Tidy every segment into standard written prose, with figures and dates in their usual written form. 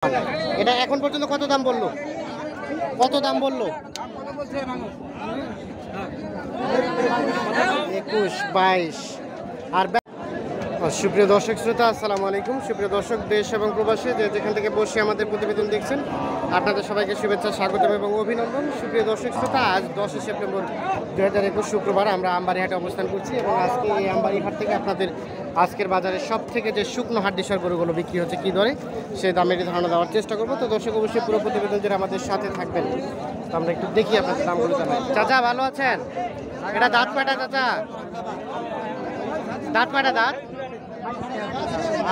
এটা এখন পর্যন্ত কত দাম বললো? কত দাম বললো? 21, 22। আর সুপ্রিয় দর্শক শ্রোতা, আসসালামু আলাইকুম। সুপ্রিয় দর্শক দেশ এবং প্রবাসী যেখান থেকে বসে আমাদের প্রতিবেদন দেখছেন, আপনাদের সবাইকে শুভেচ্ছা, স্বাগতম এবং অভিনন্দন। সুপ্রিয় দর্শক শ্রোতা, আজ 10 সেপ্টেম্বর 2021 শুক্রবার আমরা আমবাড়িহাটে অবস্থান করছি এবং আজকে এই আমবাড়িহাট থেকে আপনাদের আজকের বাজারে সব থেকে যে শুকনো হাড্ডিসার গরুগুলো বিক্রি হচ্ছে কী দরে সেই দামের ধারণা দেওয়ার চেষ্টা করবো। তো দর্শক অবশ্যই পুরো প্রতিবেদন যারা আমাদের সাথে থাকবেন। তো আমরা একটু দেখি আপনাদের দামগুলো জানাই। চাচা ভালো আছেন? এটা দাঁত পাটা চাচা, দাঁত পাটা দাঁত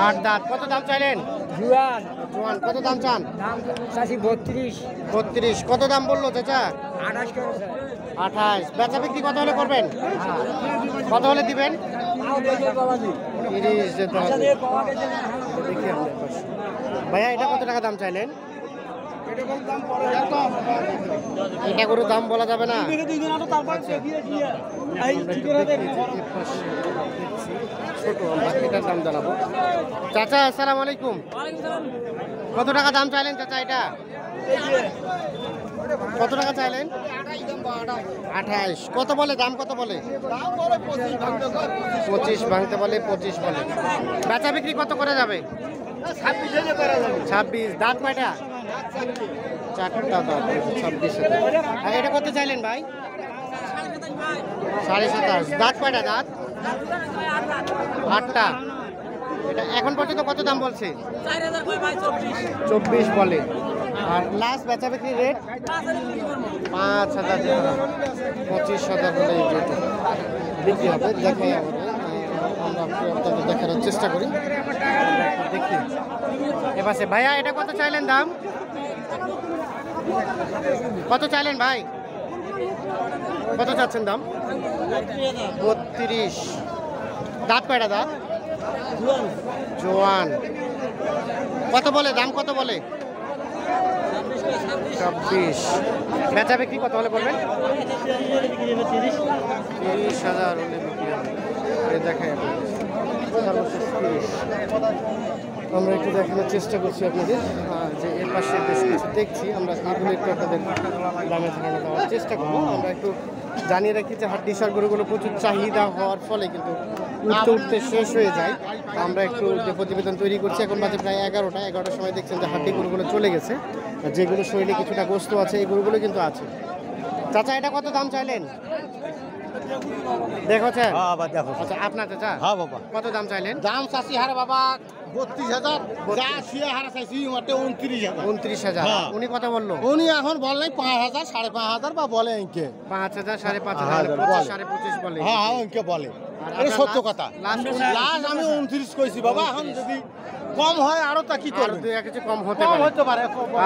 8 দাঁত। কত দাম চাইলেন? জুয়ান জোয়ান কত দাম চান? দাম চাষি 32। 32। কত দাম বললো চাচা? 28 করে 28। বেচা বিক্রি কত হলে করবেন? কত হলে দিবেন? 30 যেতে হবে। দেখি আপনার পাশে। ভাইয়া এটা কত টাকা দাম চাইলেন? এটা গরুর দাম বলা যাবে না। ছোট এটার দাম জানাবো। চাচা আসসালামু আলাইকুম। কত টাকা দাম চাইলেন চাচা? এটা কত টাকা চাইলেন? 28। কত বলে দাম? কত বলে? 25 ভাঙতে বলে, 25 বলে। বেচা বিক্রি কত করে যাবে? 26। দাঁত কয়টা? 4টা দাঁত। 26। আর এটা কত চাইলেন ভাই? 27.5। দাঁত কয়টা? দাঁত 8টা। এটা এখন পর্যন্ত কত দাম বলছে? 24 বলে। আর লাস্ট বেচা বিক্রি রেট 5,000 টাকা। 25,000 হলে এই রেটে বিক্রি হবে। দেখাই আমরা আপনাদের দেখানোর চেষ্টা করি। দেখি এপাশে ভাইয়া এটা কত চাইলেন দাম? কত চাইলেন ভাই? কত চাচ্ছেন দাম? 32। দাঁত কয়টা? দাঁত জোয়ান। কত বলে দাম? কত বলে? 26। বেচা বিক্রি কত হলে করবেন? 30,000 হলে বিক্রি হবে। দেখাই সর্বশেষ 30। আমরা একটু দেখানোর চেষ্টা করছি আপনাদের যে এর পাশে বেশ কিছু দেখছি। আমরা এগুলো একটু আপনাদের দামে ধারণা দেওয়ার চেষ্টা করবো। আমরা একটু জানিয়ে রাখি যে হাড্ডিসার গরুগুলো প্রচুর চাহিদা হওয়ার ফলে কিন্তু উঠতে উঠতে শেষ হয়ে যায়। আমরা একটু যে প্রতিবেদন তৈরি করছি, এখন বাজে প্রায় 11টার সময় দেখছেন যে হাড্ডি গরুগুলো চলে গেছে। যেগুলো শরীরে কিছুটা গোস্ত আছে এই গরুগুলো কিন্তু আছে। চাচা এটা কত দাম চাইলেন? দেখছেন? আচ্ছা আপনার চাচা কত দাম চাইলেন? দাম চাষি হারে বাবা 32,000। যা শুয়ে হারা চাইছি 29,000। 29,000। উনি কত বললো? উনি এখন বললেন 5,000, 5,500 বা বলে ইনকে 5,000, 5,500, 25 বলে। হ্যাঁ হ্যাঁ ইনকে বলে। এটা সত্য কথা। লাস্ট আমি 29 কইছি বাবা। এখন যদি কম হয় আরো তা কি করবে? আর কিছু কম হতে পারে।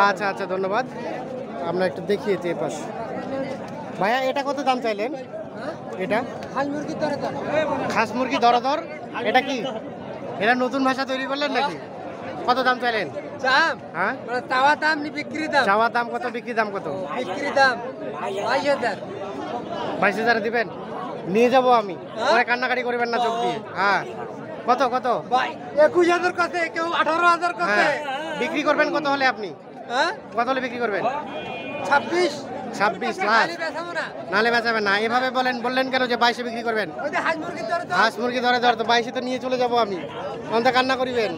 আচ্ছা আচ্ছা ধন্যবাদ। আমরা একটু দেখিয়েছি এ পাশে। ভাইয়া এটা কত দাম চাইলেন? এটা খাস মুরগি দরদর। এটা কি এটা নতুন ভাষা তৈরি করলেন নাকি? কত দাম চাইলেন? হ্যাঁ চাওয়া দাম নি বিক্রি দাম? চাওয়া দাম কত, বিক্রি দাম কত? বিক্রি দাম 22,000। 22,000 দিবেন? নিয়ে যাবো আমি। পরে কান্নাকাটি করবেন না চোখ দিয়ে। হ্যাঁ কত কত? 21,000 কাছে, কেউ 18,000 কাছে। হ্যাঁ বিক্রি করবেন কত হলে? আপনি হ্যাঁ কত হলে বিক্রি করবেন? 26। 26 লাখ। নালে বেচাবেন না। এভাবে বললেন কেন যে 22-এ বিক্রি করবেন? হাঁস মুরগি ধরে তো 22-এ তো নিয়ে চলে যাবো আমি। অন্ত কান্না করিবেন?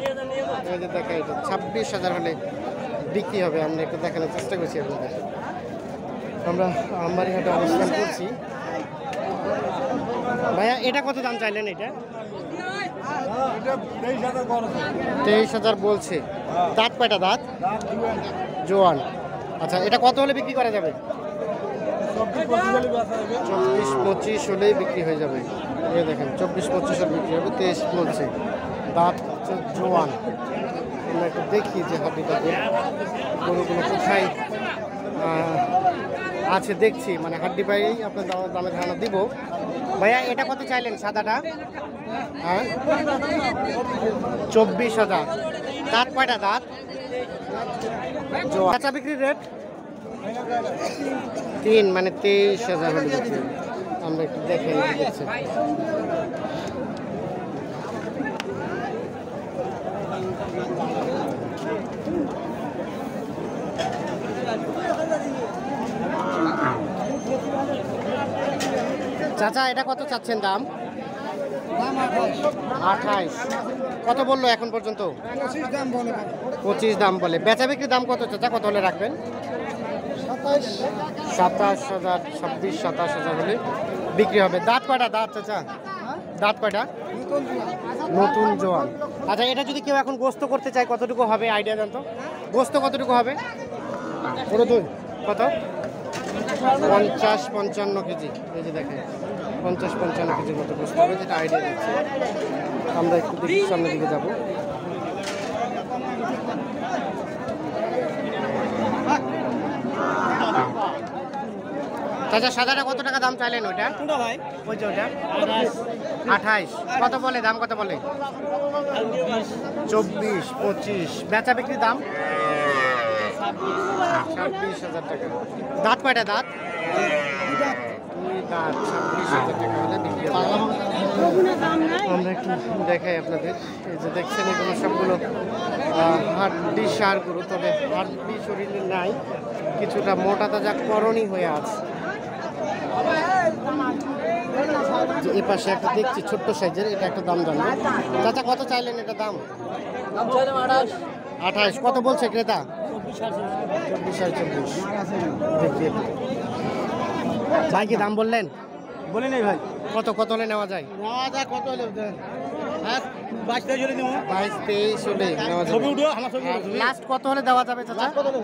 দেখাই 26,000 হলে বিক্রি হবে। আমরা একটু দেখানোর চেষ্টা করছি আপনাদের। আমরা আমবাড়িহাটে অবস্থান করছি। ভাইয়া এটা কত দাম চাইলেন? এটা 23,000 বলছে। দাঁত কয়টা? দাঁত জোয়ান। আচ্ছা এটা কত হলে বিক্রি করা যাবে? 24-25 হলেই বিক্রি হয়ে যাবে। এই দেখেন 24-25 হলে বিক্রি হবে। 23 বলছে। দাঁত জোয়ান। আমরা একটু দেখি যে হাড্ডিটাতে গরুগুলো কোথায় আছে দেখছি, মানে হাড্ডি পাইয়েই আপনার দামে ধারণা দিব। ভাইয়া এটা কত চাইলেন সাদাটা? হ্যাঁ 24,000। দাঁত কয়টা? দাঁত কাঁচা বিক্রির রেট 3, মানে 23,000 হলে বিক্রি। আমরা একটু দেখে দেখছি। চাচা এটা কত চাচ্ছেন দাম? 28। কত বললো এখন পর্যন্ত? 25 দাম বলে। বেচা বিক্রির দাম কত চাচা, কত হলে রাখবেন? 27,000, 26, 27,000 হলে বিক্রি হবে। দাঁত কয়টা দাঁত চাচা? দাঁত কয়টা? নতুন জোয়ান। আচ্ছা এটা যদি কেউ এখন গোস্ত করতে চায় কতটুকু হবে আইডিয়া দেন তো? গোস্ত কতটুকু হবে? কত? 50-55 কেজি। এই যে দেখেন 50-55 কেজির মতো গোস্ত হবে, যেটা আইডিয়া দিচ্ছে। আমরা একটু দেখি সামনের দিকে যাবো। চাচা সাদাটা কত টাকা দাম চাইলেন ওইটা? ভাই ওইটা 28। কত বলে দাম, কত বলে? 24, 25। বেচা বিক্রির দাম 26,000 টাকা। দাঁত কয়টা দাঁত? দুই দাঁত। 26,000 টাকা হলে বিক্রি হবে। আমরা একটু দেখাই আপনাদের। এই যে দেখছেন এগুলো সবগুলো হাড্ডি সার গরু, তবে হাড্ডি শরীরে নাই, কিছুটা মোটা তাজা করণী হয়ে আছে। এ পাশে একটা দেখছি ছোট্ট সাইজের, এটা একটা দাম জানবো। চাচা কত চাইলেন এটা দাম? 28। কত বলছে ক্রেতা? 24। দেখি ভাই কি দাম বললেন? বলি নাই ভাই, কত কত হলে নেওয়া যায়? কত হলে 22-23 হলে নেবো। 22-23 হলে নেওয়া যাবে। ছবি উঠো, আমার ছবি উঠো। লাস্ট কত হলে দেওয়া যাবে চাচা? কত হলে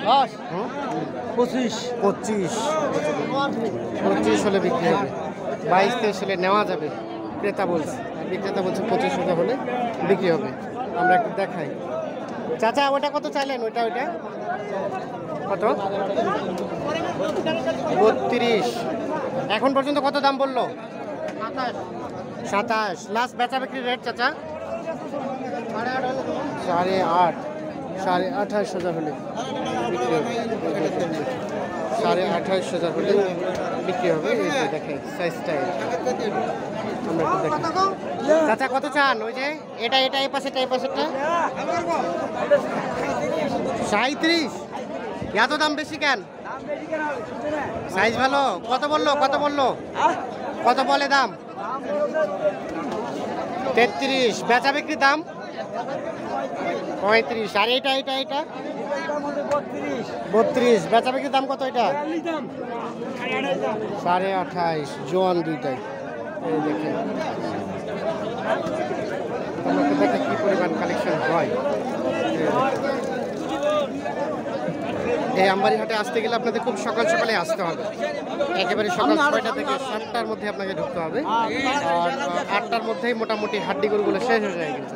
10, হুম? 25। 25 হলে বিক্রি হবে। 22-23 হলে নেওয়া যাবে ক্রেতা বলছে। বিক্রেতা বলছে 25 হলে বিক্রি হবে। আমরা একটু দেখাই। চাচা ওটা কত চাইলেন? ওইটা কত? 32। এখন পর্যন্ত কত দাম বললো? 27। লাস্ট বেচা বিক্রির রেট চাচা? 8.5। 28,000 হলে বিক্রি হবে। 28,000 হলে বিক্রি হবে। এই যে দেখেন সাইজটা, আমরা একটু দেখি। চাচা কত চান? ওই যে এটা এই পাশেটা, এই পাশেটা 37। এত দাম বেশি কেন? সাইজ ভালো। কত বললো, কত বললো, কত বলে দাম? 33। বেচা বিক্রির দাম 35। আর এটা 32। বেচা বিক্রির দাম কত? এটা 28.5। জোয়ান দুইটাই। এই দেখেন আমাকে দেখে কি পরিমাণ কালেকশন হয়। এই আমবাড়ি হাটে আসতে গেলে আপনাদের খুব সকাল সকালে আসতে হবে। একেবারে সকাল 6টা থেকে 7টার মধ্যে আপনাকে ঢুকতে হবে। আর 8টার মধ্যেই মোটামুটি হাড্ডি গরুগুলো শেষ হয়ে যায় কিন্তু।